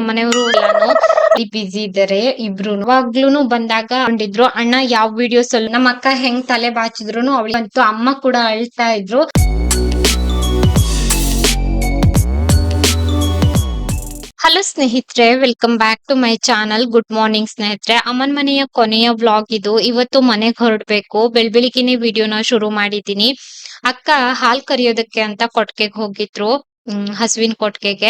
ನಮ್ಮ ಮನೆಯವರು ಎಲ್ಲಾನು ಬಿಸಿ ಇದ್ದಾರೆ ಇಬ್ರು. ಯಾವಾಗ್ಲೂನು ಬಂದಾಗ ಕೊಂಡಿದ್ರು ಅಣ್ಣ ಯಾವ ವಿಡಿಯೋಸ್ ಅಲ್ಲಿ ನಮ್ಮ ಅಕ್ಕ ಹೆಂಗ್ ತಲೆ ಬಾಚಿದ್ರು ಅವಳಿಗಂತೂ ಅಮ್ಮ ಕೂಡ ಅಳ್ತಾ ಇದ್ರು. ಹಲೋ ಸ್ನೇಹಿತರೆ, welcome back to my channel. Good morning ಸ್ನೇಹಿತರೆ. ಅಮ್ಮನ್ ಮನೆಯ ಕೊನೆಯ ವ್ಲಾಗ್ ಇದು. ಇವತ್ತು ಮನೆಗೆ ಹೊರಡ್ಬೇಕು. ಬೆಳಬೆಳಿಗ್ಗೆನೆ ವಿಡಿಯೋನ ಶುರು ಮಾಡಿದೀನಿ. ಅಕ್ಕ ಹಾಲ್ ಕರಿಯೋದಕ್ಕೆ ಅಂತ ಕೊಟ್ಟಿಗೆಗೆ ಹೋಗಿದ್ರು. ಹಸುವಿನ ಕೊಟ್ಟಿಗೆಗೆ.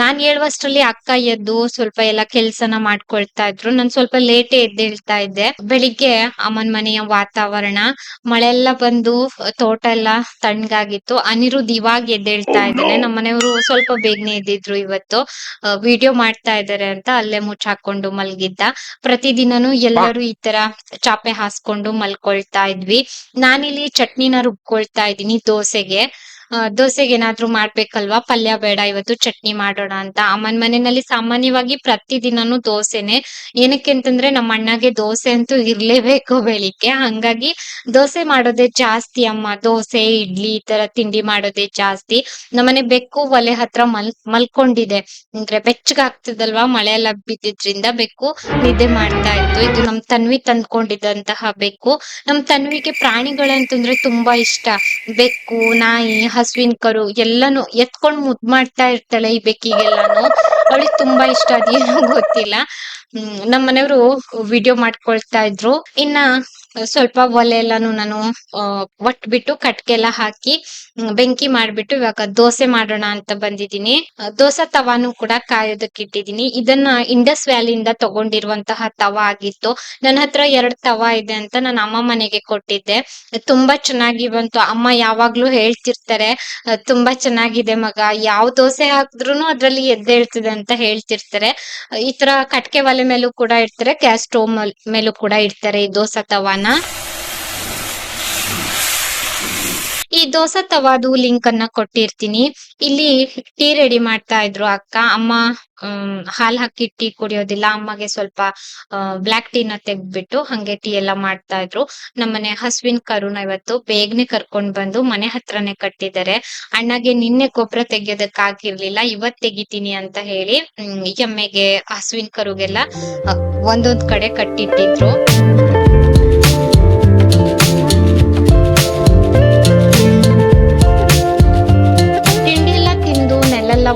ನಾನ್ ಹೇಳುವಷ್ಟರಲ್ಲಿ ಅಕ್ಕ ಎದ್ದು ಸ್ವಲ್ಪ ಎಲ್ಲ ಕೆಲ್ಸನ ಮಾಡ್ಕೊಳ್ತಾ ಇದ್ರು. ನಾನ್ ಸ್ವಲ್ಪ ಲೇಟೇ ಎದ್ದೇಳ್ತಾ ಇದ್ದೆ. ಬೆಳಿಗ್ಗೆ ಅಮ್ಮನ್ ಮನೆಯ ವಾತಾವರಣ, ಮಳೆ ಎಲ್ಲ ಬಂದು ತೋಟ ಎಲ್ಲ ತಣ್ಣಗಾಗಿತ್ತು. ಅನಿರುದ್ ಇವಾಗ ಎದ್ದೇಳ್ತಾ ಇದ್ದಾನೆ. ನಮ್ಮ ಮನೆಯವರು ಸ್ವಲ್ಪ ಬೇಗನೆ ಎದ್ದಿದ್ರು ಇವತ್ತು. ವಿಡಿಯೋ ಮಾಡ್ತಾ ಇದಾರೆ ಅಂತ ಅಲ್ಲೇ ಮುಚ್ಚಾಕೊಂಡು ಮಲ್ಗಿದ್ದ. ಪ್ರತಿದಿನನೂ ಎಲ್ಲರೂ ಈ ತರ ಚಾಪೆ ಹಾಸ್ಕೊಂಡು ಮಲ್ಕೊಳ್ತಾ ಇದ್ವಿ. ನಾನಿಲ್ಲಿ ಚಟ್ನಿನ ರುಬ್ಕೊಳ್ತಾ ಇದ್ದೀನಿ ದೋಸೆಗೆ. ದೋಸೆಗೆ ಏನಾದ್ರು ಮಾಡ್ಬೇಕಲ್ವಾ, ಪಲ್ಯ ಬೇಡ ಇವತ್ತು ಚಟ್ನಿ ಮಾಡೋಣ ಅಂತ. ಅಮ್ಮನ್ ಮನೆಯಲ್ಲಿ ಸಾಮಾನ್ಯವಾಗಿ ಪ್ರತಿದಿನನೂ ದೋಸೆನೆ. ಏನಕ್ಕೆ ಅಂತಂದ್ರೆ ನಮ್ಮ ಅಣ್ಣಗೆ ದೋಸೆ ಅಂತೂ ಇರ್ಲೇಬೇಕು ಬೆಳಿಗ್ಗೆ. ಹಂಗಾಗಿ ದೋಸೆ ಮಾಡೋದೇ ಜಾಸ್ತಿ. ಅಮ್ಮ ದೋಸೆ ಇಡ್ಲಿ ಈ ತರ ತಿಂಡಿ ಮಾಡೋದೇ ಜಾಸ್ತಿ. ನಮ್ಮನೆ ಬೆಕ್ಕು ಒಲೆ ಹತ್ರ ಮಲ್ಕೊಂಡಿದೆ. ಅಂದ್ರೆ ಬೆಚ್ಚಗಾಗ್ತದಲ್ವಾ, ಮಳೆ ಎಲ್ಲ ಬಿದ್ದಿದ್ರಿಂದ ಬೆಕ್ಕು ನಿದ್ದೆ ಮಾಡ್ತಾ ಇತ್ತು. ಇದು ನಮ್ ತನ್ವಿ ತಂದ್ಕೊಂಡಿದ್ದಂತಹ ಬೆಕ್ಕು. ನಮ್ ತನ್ವಿಗೆ ಪ್ರಾಣಿಗಳಂತಂದ್ರೆ ತುಂಬಾ ಇಷ್ಟ. ಬೆಕ್ಕು, ನಾಯಿ, ಹಸುವಿನ ಕರು ಎಲ್ಲಾನು ಎತ್ಕೊಂಡ್ ಮುದ್ ಮಾಡ್ತಾ ಇರ್ತಾಳೆ ಈ ಬೆಕ್ಕಿಗೆಲ್ಲಾನು. ಅವಳಿಗೆ ತುಂಬಾ ಇಷ್ಟ, ಅದೇನೋ ಗೊತ್ತಿಲ್ಲ. ನಮ್ಮ ಮನೆಯವರು ವಿಡಿಯೋ ಮಾಡ್ಕೊಳ್ತಾ ಇದ್ರು. ಇನ್ನ ಸ್ವಲ್ಪ ಒಲೆ ಎಲ್ಲಾನು ನಾನು ಒಟ್ಬಿಟ್ಟು ಕಟ್ಗೆಲ್ಲ ಹಾಕಿ ಬೆಂಕಿ ಮಾಡ್ಬಿಟ್ಟು ಇವಾಗ ದೋಸೆ ಮಾಡೋಣ ಅಂತ ಬಂದಿದ್ದೀನಿ. ದೋಸೆ ತವಾನು ಕೂಡ ಕಾಯೋದಕ್ಕೆ ಇಟ್ಟಿದ್ದೀನಿ. ಇದನ್ನ ಇಂಡಸ್ ವ್ಯಾಲಿಯಿಂದ ತಗೊಂಡಿರುವಂತಹ ತವಾ ಆಗಿತ್ತು. ನನ್ನ ಹತ್ರ 2 ತವಾ ಇದೆ ಅಂತ ನಾನು ಅಮ್ಮ ಮನೆಗೆ ಕೊಟ್ಟಿದ್ದೆ. ತುಂಬಾ ಚೆನ್ನಾಗಿ ಬಂತು. ಅಮ್ಮ ಯಾವಾಗ್ಲೂ ಹೇಳ್ತಿರ್ತಾರೆ, ತುಂಬಾ ಚೆನ್ನಾಗಿದೆ ಮಗ, ಯಾವ ದೋಸೆ ಹಾಕಿದ್ರುನು ಅದ್ರಲ್ಲಿ ಎದ್ದೇಳ್ತದೆ ಅಂತ ಹೇಳ್ತಿರ್ತಾರೆ. ಈ ತರ ಕಟ್ಗೆ ಒಲೆ ಮೇಲೂ ಕೂಡ ಇಡ್ತಾರೆ, ಗ್ಯಾಸ್ ಸ್ಟೋವ್ ಮೇಲೂ ಕೂಡ ಇಡ್ತಾರೆ ಈ ದೋಸೆ ತವಾನ. ಈ ದೋಸೆ ತವಾದು ಲಿಂಕ್ ಅನ್ನ ಕೊಟ್ಟಿರ್ತೀನಿ. ಇಲ್ಲಿ ಟೀ ರೆಡಿ ಮಾಡ್ತಾ ಇದ್ರು ಅಕ್ಕ. ಅಮ್ಮ ಹಾಲ್ ಹಾಕಿ ಟೀ ಕುಡಿಯೋದಿಲ್ಲ. ಅಮ್ಮಗೆ ಸ್ವಲ್ಪ ಬ್ಲಾಕ್ ಟೀನ ತೆಗ್ದ್ಬಿಟ್ಟು ಹಂಗೆ ಟೀ ಎಲ್ಲ ಮಾಡ್ತಾ ಇದ್ರು. ನಮ್ಮನೆ ಹಸುವಿನ ಕರುನ ಇವತ್ತು ಬೇಗನೆ ಕರ್ಕೊಂಡ್ ಬಂದು ಮನೆ ಹತ್ರನೇ ಕಟ್ಟಿದ್ದಾರೆ. ಅಣ್ಣಗೆ ನಿನ್ನೆ ಗೊಬ್ಬರ ತೆಗಿಯೋದಕ್ ಆಗಿರ್ಲಿಲ್ಲ, ಇವತ್ ತೆಗಿತೀನಿ ಅಂತ ಹೇಳಿ ಎಮ್ಮೆಗೆ ಹಸುವಿನ ಕರುಗೆಲ್ಲ ಒಂದೊಂದ್ ಕಡೆ ಕಟ್ಟಿಟ್ಟಿದ್ರು.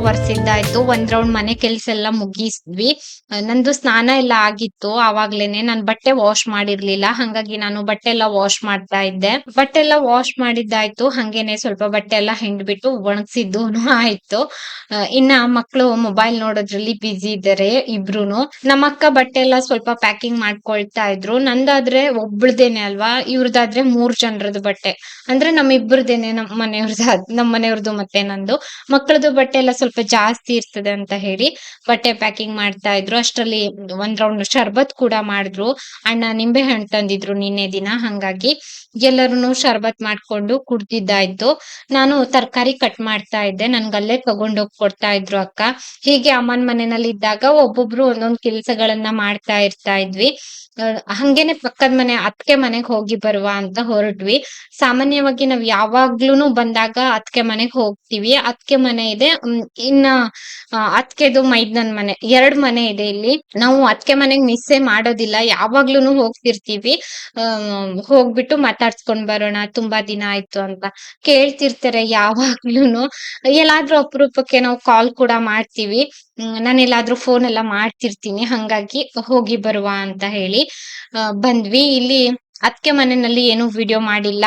ಒರ್ಸಿದ್ದಾಯ್ತು. ಒಂದ್ ರೌಂಡ್ ಮನೆ ಕೆಲ್ಸ ಎಲ್ಲ ಮುಗಿಸ್ವಿ. ನಂದು ಸ್ನಾನ ಎಲ್ಲ ಆಗಿತ್ತು ಆವಾಗ್ಲೇನೆ. ನಾನ್ ಬಟ್ಟೆ ವಾಶ್ ಮಾಡಿರ್ಲಿಲ್ಲ, ಹಂಗಾಗಿ ನಾನು ಬಟ್ಟೆ ಎಲ್ಲ ವಾಶ್ ಮಾಡ್ತಾ ಇದ್ದೆ. ಬಟ್ಟೆ ಎಲ್ಲ ವಾಶ್ ಮಾಡಿದ್ದಾಯ್ತು. ಹಂಗೇನೆ ಸ್ವಲ್ಪ ಬಟ್ಟೆ ಎಲ್ಲ ಹಿಂಡ್ಬಿಟ್ಟು ಒಣಗ್ಸಿದ್ದು ಆಯ್ತು. ಇನ್ನ ಮಕ್ಳು ಮೊಬೈಲ್ ನೋಡೋದ್ರಲ್ಲಿ ಬಿಸಿ ಇದ್ದಾರೆ ಇಬ್ರುನು. ನಮ್ಮ ಅಕ್ಕ ಬಟ್ಟೆ ಎಲ್ಲ ಸ್ವಲ್ಪ ಪ್ಯಾಕಿಂಗ್ ಮಾಡ್ಕೊಳ್ತಾ ಇದ್ರು. ನಂದಾದ್ರೆ ಒಬ್ಳದೇನೆ ಅಲ್ವಾ, ಇವ್ರದಾದ್ರೆ 3 ಜನರದ್ದು ಬಟ್ಟೆ. ಅಂದ್ರೆ ನಮ್ಮಿಬ್ಬರದೇನೆ, ನಮ್ಮ ಮನೆಯವ್ರದ್ದು ಮತ್ತೆ ನಂದು. ಮಕ್ಕಳದು ಬಟ್ಟೆ ಎಲ್ಲ ಸ್ವಲ್ಪ ಜಾಸ್ತಿ ಇರ್ತದೆ ಅಂತ ಹೇಳಿ ಬಟ್ಟೆ ಪ್ಯಾಕಿಂಗ್ ಮಾಡ್ತಾ ಇದ್ರು. ಅಷ್ಟ್ರಲ್ಲಿ ಒಂದ್ ರೌಂಡ್ ಶರ್ಬತ್ ಕೂಡ ಮಾಡಿದ್ರು. ಅಣ್ಣ ನಿಂಬೆ ಹಣ್ಣು ತಂದಿದ್ರು ನಿನ್ನೆ ದಿನ, ಹಂಗಾಗಿ ಎಲ್ಲರೂ ಶರ್ಬತ್ ಮಾಡ್ಕೊಂಡು ಕುಡ್ದಿದ್ದಾಯ್ತು. ನಾನು ತರಕಾರಿ ಕಟ್ ಮಾಡ್ತಾ ಇದ್ದೆ. ನನ್ಗಲ್ಲೇ ತಗೊಂಡೋಗಿ ಕೊಡ್ತಾ ಇದ್ರು ಅಕ್ಕ. ಹೀಗೆ ಅಮ್ಮನ್ ಮನೆಯಲ್ಲಿ ಇದ್ದಾಗ ಒಬ್ಬೊಬ್ರು ಒಂದೊಂದ್ ಕೆಲ್ಸಗಳನ್ನ ಮಾಡ್ತಾ ಇರ್ತಾ ಇದ್ವಿ. ಹಂಗೇನೆ ಪಕ್ಕದ ಮನೆ ಅತ್ಕೆ ಮನೆಗ್ ಹೋಗಿ ಬರುವ ಅಂತ ಹೊರಟ್ವಿ. ಸಾಮಾನ್ಯವಾಗಿ ನಾವ್ ಯಾವಾಗ್ಲೂನು ಬಂದಾಗ ಅತ್ಕೆ ಮನೆಗ್ ಹೋಗ್ತೀವಿ. ಅತ್ಕೆ ಮನೆ ಇದೆ. ಇನ್ನ ಅತ್ಕೆದು ಮೈದ್ನನ್ ಮನೆ, 2 ಮನೆ ಇದೆ ಇಲ್ಲಿ. ನಾವು ಅತ್ಕೆ ಮನೆಗ್ ಮಿಸ್ಸೇ ಮಾಡೋದಿಲ್ಲ, ಯಾವಾಗ್ಲೂನು ಹೋಗ್ತಿರ್ತೀವಿ. ಹೋಗ್ಬಿಟ್ಟು ಮಾತಾಡ್ಸ್ಕೊಂಡ್ ಬರೋಣ, ತುಂಬಾ ದಿನ ಆಯ್ತು ಅಂತ ಕೇಳ್ತಿರ್ತಾರೆ ಯಾವಾಗ್ಲೂನು. ಎಲ್ಲಾದ್ರೂ ಅಪರೂಪಕ್ಕೆ ನಾವು ಕಾಲ್ ಕೂಡ ಮಾಡ್ತೀವಿ. ನಾನು ಎಲ್ಲಾದ್ರೂ ಫೋನ್ ಎಲ್ಲ ಮಾಡ್ತಿರ್ತೀನಿ, ಹಂಗಾಗಿ ಹೋಗಿ ಬರುವ ಅಂತ ಹೇಳಿ ಬಂದ್ವಿ. ಇಲ್ಲಿ ಅತ್ಕೆ ಮನೆಯಲ್ಲಿ ಏನು ವಿಡಿಯೋ ಮಾಡಿಲ್ಲ.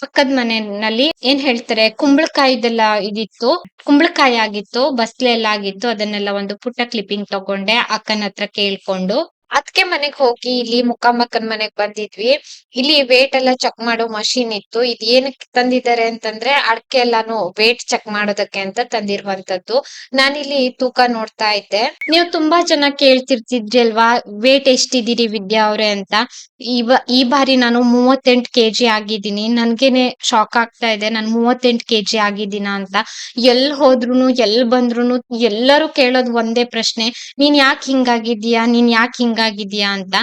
ಪಕ್ಕದ ಮನೆಯಲ್ಲಿ ಏನ್ ಹೇಳ್ತಾರೆ, ಕುಂಬಳಕಾಯಿದೆಲ್ಲ ಇದಿತ್ತು, ಕುಂಬಳಕಾಯಿ ಆಗಿತ್ತು, ಬಸ್ಲೆ ಎಲ್ಲ ಆಗಿತ್ತು. ಅದನ್ನೆಲ್ಲ ಒಂದು ಪುಟ್ಟ ಕ್ಲಿಪ್ಪಿಂಗ್ ತಗೊಂಡೆ ಅಕ್ಕನ ಹತ್ರ ಕೇಳ್ಕೊಂಡು. ಅದ್ಕೆ ಮನೆಗ್ ಹೋಗಿ ಇಲ್ಲಿ ಮುಖಾಮಕ್ಕನ್ ಮನೆಗ್ ಬಂದಿದ್ವಿ. ಇಲ್ಲಿ ವೇಟ್ ಎಲ್ಲ ಚೆಕ್ ಮಾಡೋ ಮಷೀನ್ ಇತ್ತು. ಇದ್ ಏನಕ್ಕೆ ತಂದಿದ್ದಾರೆ ಅಂತಂದ್ರೆ ಅಡ್ಕೆ ಎಲ್ಲಾನು ವೇಟ್ ಚೆಕ್ ಮಾಡೋದಕ್ಕೆ ಅಂತ ತಂದಿರುವಂತದ್ದು. ನಾನಿಲ್ಲಿ ತೂಕ ನೋಡ್ತಾ ಇದ್ದೆ. ನೀವು ತುಂಬಾ ಜನ ಕೇಳ್ತಿರ್ತಿದ್ರಿ ಅಲ್ವಾ, ವೇಟ್ ಎಷ್ಟಿದ್ದೀರಿ ವಿದ್ಯಾ ಅವ್ರೆ ಅಂತ. ಈ ಬಾರಿ ನಾನು 38 kg ಆಗಿದ್ದೀನಿ. ನನ್ಗೇನೆ ಶಾಕ್ ಆಗ್ತಾ ಇದೆ, ನಾನು 38 kg ಆಗಿದ್ದೀನ ಅಂತ. ಎಲ್ ಹೋದ್ರುನು ಎಲ್ ಬಂದ್ರುನು ಎಲ್ಲರೂ ಕೇಳೋದು ಒಂದೇ ಪ್ರಶ್ನೆ, ನೀನ್ ಯಾಕೆ ಹಿಂಗಾಗಿದ್ದೀಯಾ, ನೀನ್ ಯಾಕೆ ಹಿಂಗಾಗಿದ್ದೀಯಾ ಹಿಂಗಾಗಿದ್ಯಾ ಅಂತ.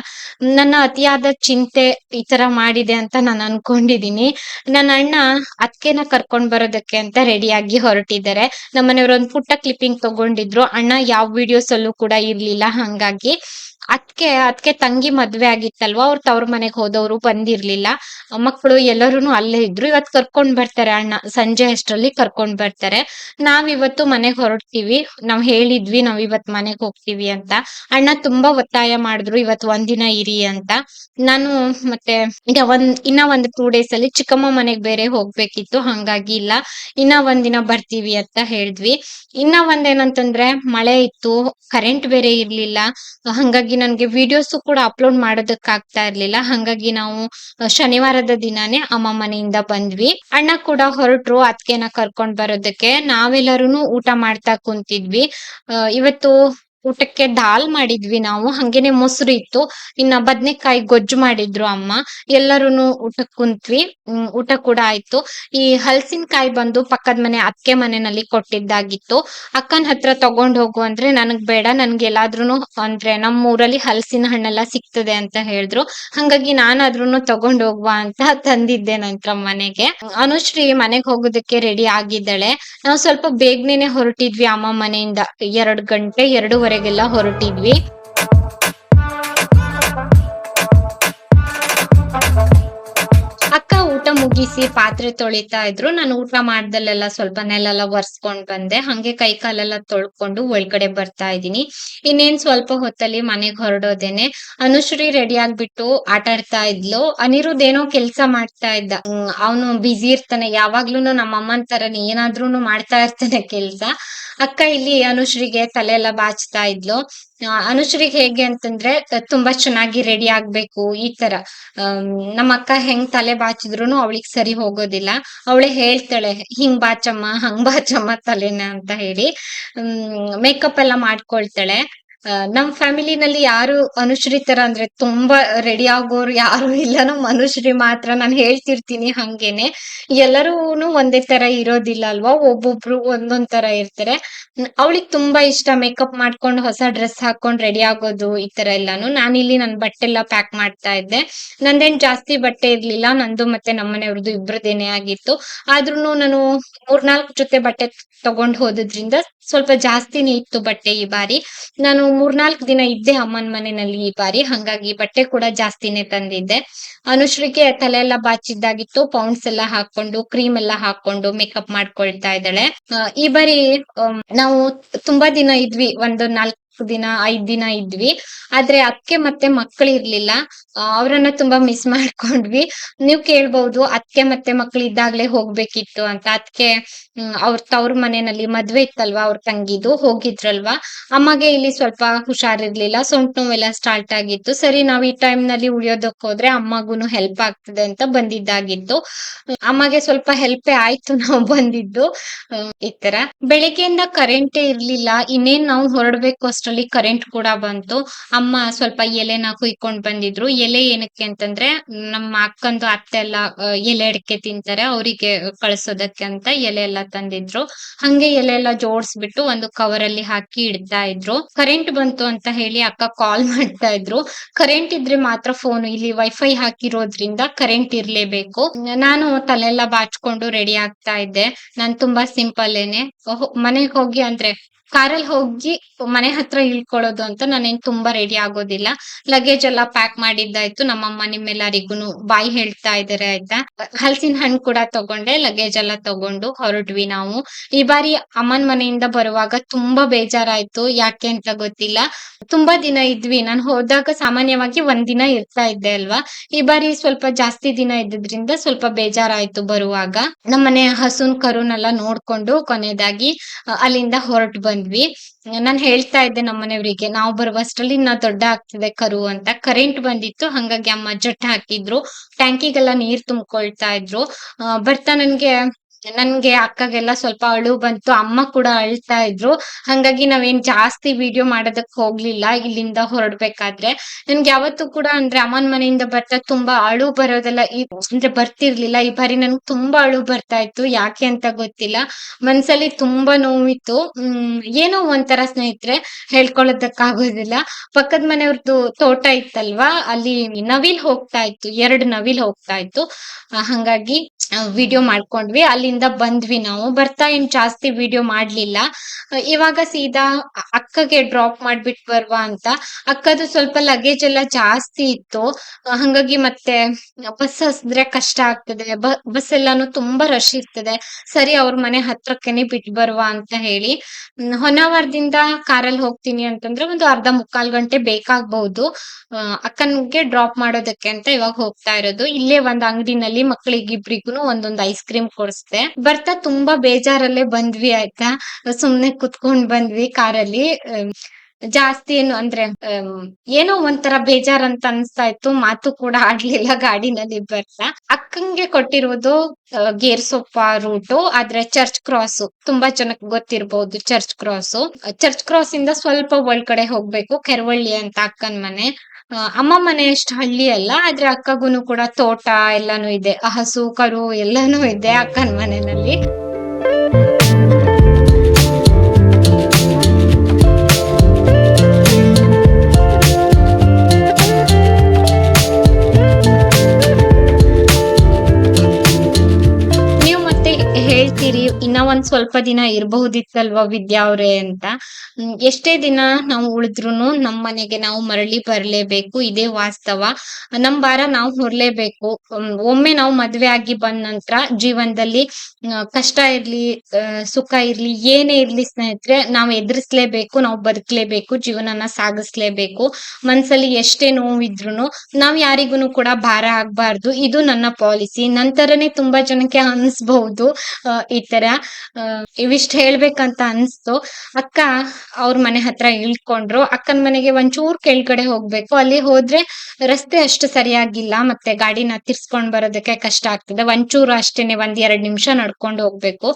ನನ್ನ ಅತಿಯಾದ ಚಿಂತೆ ಈ ತರ ಮಾಡಿದೆ ಅಂತ ನಾನು ಅನ್ಕೊಂಡಿದೀನಿ. ನನ್ನ ಅಣ್ಣ ಅತ್ತೆನ ಕರ್ಕೊಂಡ್ ಬರೋದಕ್ಕೆ ಅಂತ ರೆಡಿಯಾಗಿ ಹೊರಟಿದ್ದಾರೆ. ನಮ್ಮನೆಯವ್ರು ಒಂದ್ ಪುಟ್ಟ ಕ್ಲಿಪ್ಪಿಂಗ್ ತಗೊಂಡಿದ್ರು. ಅಣ್ಣ ಯಾವ ವಿಡಿಯೋಸ್ ಅಲ್ಲೂ ಕೂಡ ಇರ್ಲಿಲ್ಲ. ಹಂಗಾಗಿ ಅದ್ಕೆ ತಂಗಿ ಮದ್ವೆ ಆಗಿತ್ತಲ್ವಾ, ಅವ್ರ ತವ್ರ ಮನೆಗ್ ಹೋದವ್ರು ಬಂದಿರ್ಲಿಲ್ಲ. ಮಕ್ಳು ಎಲ್ಲರೂನು ಅಲ್ಲೇ ಇದ್ರು. ಇವತ್ ಕರ್ಕೊಂಡ್ ಬರ್ತಾರೆ ಅಣ್ಣ. ಸಂಜೆ ಅಷ್ಟ್ರಲ್ಲಿ ಕರ್ಕೊಂಡ್ ಬರ್ತಾರೆ. ನಾವಿವತ್ತು ಮನೆಗ್ ಹೊರಡ್ತೀವಿ. ನಾವ್ ಹೇಳಿದ್ವಿ ನಾವ್ ಇವತ್ ಮನೆಗ್ ಹೋಗ್ತೀವಿ ಅಂತ. ಅಣ್ಣ ತುಂಬಾ ಒತ್ತಾಯ ಮಾಡಿದ್ರು ಇವತ್ ಒಂದಿನ ಇರಿ ಅಂತ. ನಾನು ಮತ್ತೆ ಈಗ ಇನ್ನ ಒಂದು 2 ಡೇಸ್ ಅಲ್ಲಿ ಚಿಕ್ಕಮ್ಮ ಮನೆಗ್ ಬೇರೆ ಹೋಗ್ಬೇಕಿತ್ತು. ಹಂಗಾಗಿ ಇಲ್ಲ, ಇನ್ನ ಒಂದಿನ ಬರ್ತೀವಿ ಅಂತ ಹೇಳಿದ್ವಿ. ಇನ್ನ ಒಂದೇನಂತಂದ್ರೆ ಮಳೆ ಇತ್ತು, ಕರೆಂಟ್ ಬೇರೆ ಇರ್ಲಿಲ್ಲ. ಹಂಗಾಗಿ ನನ್ಗೆ ವಿಡಿಯೋಸ್ ಕೂಡ ಅಪ್ಲೋಡ್ ಮಾಡೋದಕ್ ಆಗ್ತಾ ಇರ್ಲಿಲ್ಲ. ಹಂಗಾಗಿ ನಾವು ಶನಿವಾರದ ದಿನಾನೇ ಅಮ್ಮ ಮನೆಯಿಂದ ಬಂದ್ವಿ. ಅಣ್ಣ ಕೂಡ ಹೊರಟ್ರು ಅದ್ಕೆನ ಕರ್ಕೊಂಡ್ ಬರೋದಕ್ಕೆ. ನಾವೆಲ್ಲರೂನು ಊಟ ಮಾಡ್ತಾ ಕುಂತಿದ್ವಿ. ಇವತ್ತು ಊಟಕ್ಕೆ ದಾಲ್ ಮಾಡಿದ್ವಿ ನಾವು. ಹಂಗೇನೆ ಮೊಸರು ಇತ್ತು. ಇನ್ನ ಬದ್ನೆಕಾಯಿ ಗೊಜ್ಜು ಮಾಡಿದ್ರು ಅಮ್ಮ. ಎಲ್ಲರೂನು ಊಟಕ್ ಕುಂತ್ವಿ. ಊಟ ಕೂಡ ಆಯ್ತು. ಈ ಹಲಸಿನಕಾಯಿ ಬಂದು ಪಕ್ಕದ ಮನೆ ಅತ್ತೆ ಮನೆಯಲ್ಲಿ ಕೊಟ್ಟಿದ್ದಾಗಿತ್ತು. ಅಕ್ಕನ ಹತ್ರ ತಗೊಂಡ್ ಹೋಗು ಅಂದ್ರೆ ನನಗ್ ಬೇಡ, ನನ್ಗೆ ಎಲ್ಲಾದ್ರೂನು ಅಂದ್ರೆ ನಮ್ಮ ಊರಲ್ಲಿ ಹಲಸಿನ ಹಣ್ಣೆಲ್ಲ ಸಿಗ್ತದೆ ಅಂತ ಹೇಳಿದ್ರು. ಹಂಗಾಗಿ ನಾನಾದ್ರೂನು ತಗೊಂಡ್ ಹೋಗುವ ಅಂತ ತಂದಿದ್ದೆ ನಂತರ ಮನೆಗೆ. ಅನುಶ್ರೀ ಮನೆಗ್ ಹೋಗೋದಕ್ಕೆ ರೆಡಿ ಆಗಿದ್ದಾಳೆ. ನಾವು ಸ್ವಲ್ಪ ಬೇಗನೆನೆ ಹೊರಟಿದ್ವಿ ಅಮ್ಮ ಮನೆಯಿಂದ. 2 ಗಂಟೆ 2:30ಗೆಲ್ಲ ಹೊರಟಿದ್ವಿ. ಅಕ್ಕ ಊಟ ಮುಗಿಸಿ ಪಾತ್ರೆ ತೊಳಿತಾ ಇದ್ರು. ನಾನು ಊಟ ಮಾಡ್ದಲ್ಲೆಲ್ಲ ಸ್ವಲ್ಪ ನೆಲೆಲ್ಲ ಒರೆಸ್ಕೊಂಡ್ ಬಂದೆ. ಹಂಗೆ ಕೈ ಕಾಲೆಲ್ಲ ತೊಳ್ಕೊಂಡು ಒಳಗಡೆ ಬರ್ತಾ ಇದೀನಿ. ಇನ್ನೇನ್ ಸ್ವಲ್ಪ ಹೊತ್ತಲ್ಲಿ ಮನೆಗ್ ಹೊರಡೋದೇನೆ. ಅನುಶ್ರೀ ರೆಡಿ ಆಗ್ಬಿಟ್ಟು ಆಟ ಆಡ್ತಾ ಇದ್ಲು. ಅನಿರುದ್ ಏನೋ ಕೆಲ್ಸ ಮಾಡ್ತಾ ಇದ್ದ. ಅವನು ಬ್ಯುಸಿ ಇರ್ತಾನೆ ಯಾವಾಗ್ಲೂನು. ನಮ್ಮ ಅಮ್ಮನ್ ತರನೇ ಏನಾದ್ರೂನು ಮಾಡ್ತಾ ಇರ್ತಾನೆ ಕೆಲ್ಸ. ಅಕ್ಕ ಇಲ್ಲಿ ಅನುಶ್ರೀಗೆ ತಲೆ ಎಲ್ಲ ಬಾಚ್ತಾ ಇದ್ಲು. ಅನುಶ್ರೀಗ್ ಹೇಗೆ ಅಂತಂದ್ರೆ ತುಂಬಾ ಚೆನ್ನಾಗಿ ರೆಡಿ ಆಗ್ಬೇಕು ಈ ತರ. ನಮ್ಮ ಅಕ್ಕ ಹೆಂಗ್ ತಲೆ ಬಾಚಿದ್ರುನು ಅವಳಿಗೆ ಸರಿ ಹೋಗೋದಿಲ್ಲ. ಅವಳೇ ಹೇಳ್ತಾಳೆ ಹಿಂಗ್ ಬಾಚಮ್ಮ ಹಂಗ್ ಬಾಚಮ್ಮ ತಲೆನ ಅಂತ ಹೇಳಿ. ಮೇಕಪ್ ಎಲ್ಲ ಮಾಡ್ಕೊಳ್ತಾಳೆ. ನಮ್ ಫ್ಯಾಮಿಲಿನಲ್ಲಿ ಯಾರು ಅನುಶ್ರೀ ತರ ಅಂದ್ರೆ ತುಂಬಾ ರೆಡಿ ಆಗೋರು ಯಾರು ಇಲ್ಲ. ನಮ್ ಅನುಶ್ರೀ ಮಾತ್ರ. ನಾನ್ ಹೇಳ್ತಿರ್ತೀನಿ ಹಂಗೇನೆ. ಎಲ್ಲರೂನು ಒಂದೇ ತರ ಇರೋದಿಲ್ಲ ಅಲ್ವಾ, ಒಬ್ಬೊಬ್ರು ಒಂದೊಂದ್ ತರ ಇರ್ತಾರೆ. ಅವಳಿಗೆ ತುಂಬಾ ಇಷ್ಟ ಮೇಕಪ್ ಮಾಡ್ಕೊಂಡು ಹೊಸ ಡ್ರೆಸ್ ಹಾಕೊಂಡ್ ರೆಡಿ ಆಗೋದು ಈ ತರ ಎಲ್ಲಾನು. ನಾನಿಲ್ಲಿ ನನ್ ಬಟ್ಟೆ ಎಲ್ಲ ಪ್ಯಾಕ್ ಮಾಡ್ತಾ ಇದ್ದೆ. ನಂದೇನ್ ಜಾಸ್ತಿ ಬಟ್ಟೆ ಇರ್ಲಿಲ್ಲ. ನಂದು ಮತ್ತೆ ನಮ್ಮನೆಯವ್ರದ್ದು ಇಬ್ರದೇನೆ ಆಗಿತ್ತು. ಆದ್ರೂನು ನಾನು 3-4 ಜೊತೆ ಬಟ್ಟೆ ತಗೊಂಡ್ ಹೋದ್ರಿಂದ ಸ್ವಲ್ಪ ಜಾಸ್ತಿನೇ ಇತ್ತು ಬಟ್ಟೆ ಈ ಬಾರಿ. ನಾನು 3-4 ದಿನ ಇದ್ದೆ ಅಮ್ಮನ್ ಮನೆಯಲ್ಲಿ ಈ ಬಾರಿ. ಹಂಗಾಗಿ ಬಟ್ಟೆ ಕೂಡ ಜಾಸ್ತಿನೇ ತಂದಿದ್ದೆ. ಅನುಶ್ರೀಗೆ ತಲೆ ಎಲ್ಲ ಬಾಚಿದ್ದಾಗಿತ್ತು. ಪೌಂಡ್ಸ್ ಎಲ್ಲ ಹಾಕೊಂಡು ಕ್ರೀಮ್ ಎಲ್ಲ ಹಾಕೊಂಡು ಮೇಕಪ್ ಮಾಡ್ಕೊಳ್ತಾ ಇದ್ದಾಳೆ. ಈ ಬಾರಿ ನಾವು ತುಂಬಾ ದಿನ ಇದ್ವಿ. ಒಂದು 4 ದಿನ 5 ದಿನ ಇದ್ವಿ. ಆದ್ರೆ ಅತ್ತೆ ಮತ್ತೆ ಮಕ್ಕಳು ಇರ್ಲಿಲ್ಲ. ಅವ್ರನ್ನ ತುಂಬಾ ಮಿಸ್ ಮಾಡ್ಕೊಂಡ್ವಿ. ನೀವ್ ಕೇಳ್ಬಹುದು ಅತ್ತೆ ಮತ್ತೆ ಮಕ್ಳು ಇದ್ದಾಗ್ಲೇ ಹೋಗ್ಬೇಕಿತ್ತು ಅಂತ. ಅದ್ಕೆ ಅವ್ರ ತವ್ರ ಮನೆಯಲ್ಲಿ ಮದ್ವೆ ಇತ್ತಲ್ವಾ, ಅವ್ರ ತಂಗಿದು ಹೋಗಿದ್ರಲ್ವಾ. ಅಮ್ಮಗೆ ಇಲ್ಲಿ ಸ್ವಲ್ಪ ಹುಷಾರಿರ್ಲಿಲ್ಲ. ಸೊಂಟ ನೋವೆಲ್ಲ ಸ್ಟಾರ್ಟ್ ಆಗಿತ್ತು. ಸರಿ ನಾವ್ ಈ ಟೈಮ್ ನಲ್ಲಿ ಉಳಿಯೋದಕ್ ಹೋದ್ರೆ ಅಮ್ಮಗೂನು ಹೆಲ್ಪ್ ಆಗ್ತದೆ ಅಂತ ಬಂದಿದ್ದಾಗಿತ್ತು. ಅಮ್ಮಗೆ ಸ್ವಲ್ಪ ಹೆಲ್ಪೇ ಆಯ್ತು ನಾವು ಬಂದಿದ್ದು. ಈ ತರ ಬೆಳಿಗ್ಗೆಯಿಂದ ಕರೆಂಟೇ ಇರ್ಲಿಲ್ಲ. ಇನ್ನೇನ್ ನಾವು ಹೊರಡ್ಬೇಕು ಅಷ್ಟ್ರಲ್ಲಿ ಕರೆಂಟ್ ಕೂಡ ಬಂತು. ಅಮ್ಮ ಸ್ವಲ್ಪ ಎಲೆನ ಕುಯ್ಕೊಂಡ್ ಬಂದಿದ್ರು. ಎಲೆ ಏನಕ್ಕೆ ಅಂತಂದ್ರೆ ನಮ್ಮ ಅಕ್ಕಂದು ಅತ್ತೆ ಎಲ್ಲ ಎಲೆ ಅಡಿಕೆ ತಿಂತಾರೆ, ಅವರಿಗೆ ಕಳ್ಸೋದಕ್ಕೆ ಅಂತ ಎಲೆ ಎಲ್ಲ ತಂದಿದ್ರು. ಹಂಗೆ ಎಲೆ ಎಲ್ಲ ಜೋಡಿಸ್ಬಿಟ್ಟು ಒಂದು ಕವರ್ ಅಲ್ಲಿ ಹಾಕಿ ಇಡ್ತಾ ಇದ್ರು. ಕರೆಂಟ್ ಬಂತು ಅಂತ ಹೇಳಿ ಅಕ್ಕ ಕಾಲ್ ಮಾಡ್ತಾ ಇದ್ರು. ಕರೆಂಟ್ ಇದ್ರೆ ಮಾತ್ರ ಫೋನ್, ಇಲ್ಲಿ ವೈಫೈ ಹಾಕಿರೋದ್ರಿಂದ ಕರೆಂಟ್ ಇರ್ಲೇಬೇಕು. ನಾನು ತಲೆಲ್ಲ ಬಾಚ್ಕೊಂಡು ರೆಡಿ ಆಗ್ತಾ ಇದ್ದೆ. ನಾನ್ ತುಂಬಾ ಸಿಂಪಲ್ ಏನೆ. ಮನೆಗ್ ಹೋಗಿ ಅಂದ್ರೆ ಕಾರಲ್ಲಿ ಹೋಗಿ ಮನೆ ಹತ್ರ ಇಳ್ಕೊಳ್ಳೋದು ಅಂತ ನಾನೇನ್ ತುಂಬಾ ರೆಡಿ ಆಗೋದಿಲ್ಲ. ಲಗೇಜ್ ಎಲ್ಲ ಪ್ಯಾಕ್ ಮಾಡಿದ್ದಾಯ್ತು. ನಮ್ಮಮ್ಮ ನಿಮ್ಮೆಲ್ಲರಿಗೂನು ಬಾಯ್ ಹೇಳ್ತಾ ಇದಾರೆ ಆಯ್ತಾ. ಹಲಸಿನ ಹಣ್ಣು ಕೂಡ ತಗೊಂಡೆ. ಲಗೇಜ್ ಎಲ್ಲ ತಗೊಂಡು ಹೊರಟ್ವಿ ನಾವು. ಈ ಬಾರಿ ಅಮ್ಮನ್ ಮನೆಯಿಂದ ಬರುವಾಗ ತುಂಬಾ ಬೇಜಾರಾಯ್ತು. ಯಾಕೆ ಅಂತ ಗೊತ್ತಿಲ್ಲ. ತುಂಬಾ ದಿನ ಇದ್ವಿ. ನಾನು ಹೋದಾಗ ಸಾಮಾನ್ಯವಾಗಿ 1 ದಿನ ಇರ್ತಾ ಇದ್ದೆ ಅಲ್ವಾ. ಈ ಬಾರಿ ಸ್ವಲ್ಪ ಜಾಸ್ತಿ ದಿನ ಇದ್ದಿದ್ರಿಂದ ಸ್ವಲ್ಪ ಬೇಜಾರಾಯ್ತು ಬರುವಾಗ. ನಮ್ಮನೆ ಹಸುನ್ ಕರುನೆಲ್ಲ ನೋಡ್ಕೊಂಡು ಕೊನೆಯದಾಗಿ ಅಲ್ಲಿಂದ ಹೊರಟು ಬಂದ್ವಿ. ನಾನ್ ಹೇಳ್ತಾ ಇದ್ದೆ ನಮ್ಮನೆಯವರಿಗೆ ನಾವು ಬರುವಷ್ಟ್ರಲ್ಲಿ ಇನ್ನ ದೊಡ್ಡ ಆಗ್ತಿದೆ ಕರು ಅಂತ. ಕರೆಂಟ್ ಬಂದಿತ್ತು. ಹಂಗಾಗಿ ಅಮ್ಮ ಜಟ್ ಹಾಕಿದ್ರು. ಟ್ಯಾಂಕಿಗೆಲ್ಲ ನೀರ್ ತುಂಬ್ಕೊಳ್ತಾ ಇದ್ರು. ಬರ್ತಾ ನನ್ಗೆ ನನ್ಗೆ ಅಕ್ಕಗೆಲ್ಲ ಸ್ವಲ್ಪ ಅಳು ಬಂತು. ಅಮ್ಮ ಕೂಡ ಅಳ್ತಾ ಇದ್ರು. ಹಂಗಾಗಿ ನಾವೇನ್ ಜಾಸ್ತಿ ವಿಡಿಯೋ ಮಾಡೋದಕ್ ಹೋಗ್ಲಿಲ್ಲ ಇಲ್ಲಿಂದ ಹೊರಡ್ಬೇಕಾದ್ರೆ. ನನ್ಗೆ ಯಾವತ್ತೂ ಕೂಡ ಅಂದ್ರೆ ಅಮ್ಮನ್ ಮನೆಯಿಂದ ಬರ್ತಾ ತುಂಬಾ ಅಳು ಬರೋದೆಲ್ಲ ಅಂದ್ರೆ ಬರ್ತಿರ್ಲಿಲ್ಲ. ಈ ಬಾರಿ ನನ್ಗ್ ತುಂಬಾ ಅಳು ಬರ್ತಾ ಇತ್ತು. ಯಾಕೆ ಅಂತ ಗೊತ್ತಿಲ್ಲ. ಮನ್ಸಲ್ಲಿ ತುಂಬಾ ನೋವಿತ್ತು. ಏನೋ ಒಂಥರ ಸ್ನೇಹಿತರೆ ಹೇಳ್ಕೊಳ್ಳೋದಕ್ಕಾಗೋದಿಲ್ಲ. ಪಕ್ಕದ ಮನೆಯವ್ರದ್ದು ತೋಟ ಇತ್ತಲ್ವಾ, ಅಲ್ಲಿ ನವಿಲ್ ಹೋಗ್ತಾ ಇತ್ತು. 2 ನವಿಲ್ ಹೋಗ್ತಾ ಇತ್ತು. ಹಂಗಾಗಿ ವಿಡಿಯೋ ಮಾಡ್ಕೊಂಡ್ವಿ. ಅಲ್ಲಿಂದ ಬಂದ್ವಿ ನಾವು. ಬರ್ತಾ ಏನ್ ಜಾಸ್ತಿ ವಿಡಿಯೋ ಮಾಡ್ಲಿಲ್ಲ. ಇವಾಗ ಸೀದಾ ಅಕ್ಕಗೆ ಡ್ರಾಪ್ ಮಾಡ್ಬಿಟ್ ಬರುವ ಅಂತ. ಅಕ್ಕದು ಸ್ವಲ್ಪ ಲಗೇಜ್ ಎಲ್ಲ ಜಾಸ್ತಿ ಇತ್ತು. ಹಂಗಾಗಿ ಮತ್ತೆ ಬಸ್ ಹಸ್ದ್ರೆ ಕಷ್ಟ ಆಗ್ತದೆ. ಬಸ್ ಎಲ್ಲಾನು ತುಂಬಾ ರಶ್ ಇರ್ತದೆ. ಸರಿ ಅವ್ರ ಮನೆ ಹತ್ರಕ್ಕೆನೆ ಬಿಟ್ ಬರುವ ಅಂತ ಹೇಳಿ ಹೊನ್ನಾವರದಿಂದ ಕಾರಲ್ಲಿ ಹೋಗ್ತೀನಿ ಅಂತಂದ್ರೆ ಒಂದು ಅರ್ಧ ಮುಕ್ಕಾಲ್ ಗಂಟೆ ಬೇಕಾಗ್ಬಹುದು. ಅಕ್ಕನ್ಗೆ ಡ್ರಾಪ್ ಮಾಡೋದಕ್ಕೆ ಅಂತ ಇವಾಗ ಹೋಗ್ತಾ ಇರೋದು. ಇಲ್ಲೇ ಒಂದ್ ಅಂಗಡಿನಲ್ಲಿ ಮಕ್ಕಳಿಗಿಬ್ರಿಗೂನು ಒಂದೊಂದ್ ಐಸ್ ಕ್ರೀಮ್ ಕೊಡ್ಸ್ದೆ. ಬರ್ತಾ ತುಂಬಾ ಬೇಜಾರಲ್ಲೇ ಬಂದ್ವಿ ಆಯ್ತಾ. ಸುಮ್ನೆ ಕುತ್ಕೊಂಡ್ ಬಂದ್ವಿ ಕಾರಲ್ಲಿ. ಜಾಸ್ತಿ ಏನು ಅಂದ್ರೆ ಏನೋ ಒಂಥರ ಬೇಜಾರ್ ಅಂತ ಅನ್ಸ್ತಾ ಇತ್ತು. ಮಾತು ಕೂಡ ಆಡ್ಲಿಲ್ಲ ಗಾಡಿನಲ್ಲಿ ಬರ್ತಾ. ಅಕ್ಕಂಗೆ ಕೊಟ್ಟಿರುವುದು ಗೇರ್ಸೊಪ್ಪ ರೂಟು, ಆದ್ರೆ ಚರ್ಚ್ ಕ್ರಾಸ್ ತುಂಬಾ ಜನಕ್ಕೆ ಗೊತ್ತಿರ್ಬಹುದು. ಚರ್ಚ್ ಕ್ರಾಸ್ ಇಂದ ಸ್ವಲ್ಪ ಒಳಗಡೆ ಹೋಗ್ಬೇಕು, ಕೆರವಳ್ಳಿ ಅಂತ ಅಕ್ಕನ್ ಮನೆ. ಅಮ್ಮ ಮನೆ ಅಷ್ಟ್ ಹಳ್ಳಿ ಅಲ್ಲ, ಆದ್ರೆ ಅಕ್ಕಗೂನು ಕೂಡ ತೋಟ ಎಲ್ಲಾನು ಇದೆ. ಹಸು ಕರು ಎಲ್ಲಾನು ಇದೆ ಅಕ್ಕನ್ ಮನೆಯಲ್ಲಿ. ನೀವು ಮತ್ತೆ ಹೇಳ್ತೀರಿ ಇನ್ನ ಒಂದ್ ಸ್ವಲ್ಪ ದಿನ ಇರಬಹುದಿತ್ತಲ್ವಾ ವಿದ್ಯಾ ಅವ್ರೆ ಅಂತ. ಎಷ್ಟೇ ದಿನ ನಾವು ಉಳಿದ್ರುನು ನಮ್ ಮನೆಗೆ ನಾವು ಮರಳಿ ಬರ್ಲೇಬೇಕು. ಇದೇ ವಾಸ್ತವ. ನಮ್ ಭಾರ ನಾವು ಹೊರ್ಲೇಬೇಕು. ಒಮ್ಮೆ ನಾವು ಮದ್ವೆ ಆಗಿ ಬಂದ ನಂತರ ಜೀವನದಲ್ಲಿ ಕಷ್ಟ ಇರ್ಲಿ, ಸುಖ ಇರ್ಲಿ, ಏನೇ ಇರ್ಲಿ ಸ್ನೇಹಿತರೆ, ನಾವ್ ಎದುರಿಸ್ಲೇಬೇಕು, ನಾವು ಬದುಕ್ಲೇಬೇಕು, ಜೀವನನ ಸಾಗಿಸ್ಲೇಬೇಕು. ಮನ್ಸಲ್ಲಿ ಎಷ್ಟೇ ನೋವಿದ್ರುನು ನಾವ್ ಯಾರಿಗೂನು ಕೂಡ ಭಾರ ಆಗ್ಬಾರ್ದು. ಇದು ನನ್ನ ಪಾಲಿಸಿ. ನಂತರನೇ ತುಂಬಾ ಜನಕ್ಕೆ ಅನ್ಸ್ಬಹುದು ಈ ತರ. ಇವಿಷ್ಟ್ ಹೇಳ್ಬೇಕಂತ ಅನ್ಸ್ತು. ಅಕ್ಕ ಅವ್ರ ಮನೆ ಹತ್ರ ಇಳ್ಕೊಂಡ್ರು. ಅಕ್ಕನ್ ಮನೆಗೆ ಒಂಚೂರ್ ಕೆಳಗಡೆ ಹೋಗ್ಬೇಕು. ಅಲ್ಲಿ ಹೋದ್ರೆ ರಸ್ತೆ ಅಷ್ಟು ಸರಿಯಾಗಿಲ್ಲ, ಮತ್ತೆ ಗಾಡಿನ ತಿರ್ಸ್ಕೊಂಡ್ ಬರೋದಕ್ಕೆ ಕಷ್ಟ ಆಗ್ತದೆ. ಒಂಚೂರು ಅಷ್ಟೇನೆ, 1-2 ನಿಮಿಷ ನಡ್ಕೊಂಡು ಹೋಗ್ಬೇಕು.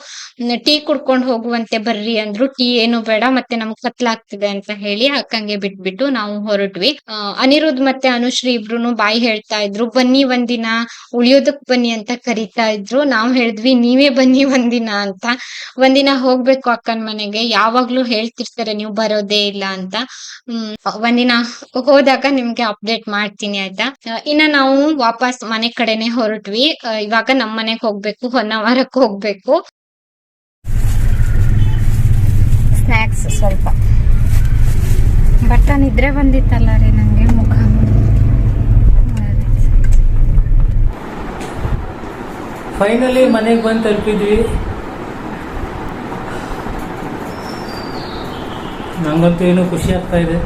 ಟೀ ಕುಡ್ಕೊಂಡ್ ಹೋಗುವಂತೆ ಬರ್ರಿ ಅಂದ್ರು. ಟೀ ಏನು ಬೇಡ, ಮತ್ತೆ ನಮ್ಗ್ ಕತ್ಲಾಗ್ತಿದೆ ಅಂತ ಹೇಳಿ ಅಕ್ಕಂಗೆ ಬಿಟ್ಬಿಟ್ಟು ನಾವು ಹೊರಟ್ವಿ. ಅನಿರುದ್ ಮತ್ತೆ ಅನುಶ್ರೀ ಇಬ್ರುನು ಬಾಯಿ ಹೇಳ್ತಾ ಇದ್ರು, ಬನ್ನಿ ಒಂದಿನ ಉಳಿಯೋದಕ್ ಬನ್ನಿ ಅಂತ ಕರಿತಾ ಇದ್ರು. ನಾವ್ ಹೇಳಿದ್ವಿ ನೀವೇ ಬನ್ನಿ ಒಂದಿನ ಅಂತ. ಒಂದಿನ ಹೋಗ್ಬೇಕು ಅಕ್ಕನ್ ಮನೆಗೆ. ಯಾವಾಗ್ಲೂ ಹೇಳ್ತಿರ್ತಾರೆ ನೀವು ಬರೋದೇ ಇಲ್ಲ ಅಂತ. ಒಂದಿನ ಹೋದಾಗ ನಿಮ್ಗೆ ಅಪ್ಡೇಟ್ ಮಾಡ್ತೀನಿ ಆಯ್ತಾ. ಇನ್ನ ನಾವು ವಾಪಸ್ ಮನೆ ಕಡೆನೆ ಹೊರಟ್ವಿ. ಇವಾಗ ನಮ್ ಮನೆಗ್ ಹೋಗ್ಬೇಕು, ಹೊನ್ನಾವರಕ್ಕೆ ಹೋಗ್ಬೇಕು. ಸ್ನಾಕ್ಸ್ ಸ್ವಲ್ಪ ಬಟ್ ನಿದ್ರೆ ಬಂದಿತ್ತಲ್ಲ ರೀ ನಂಗೆ. ಮುಖ ಫೈನಲಿ ಮನೆಗೆ ಬಂದು ತಲುಪಿದ್ವಿ. ನಂಗಂತೂ ಏನೋ ಖುಷಿ ಆಗ್ತಾ ಇದೆ.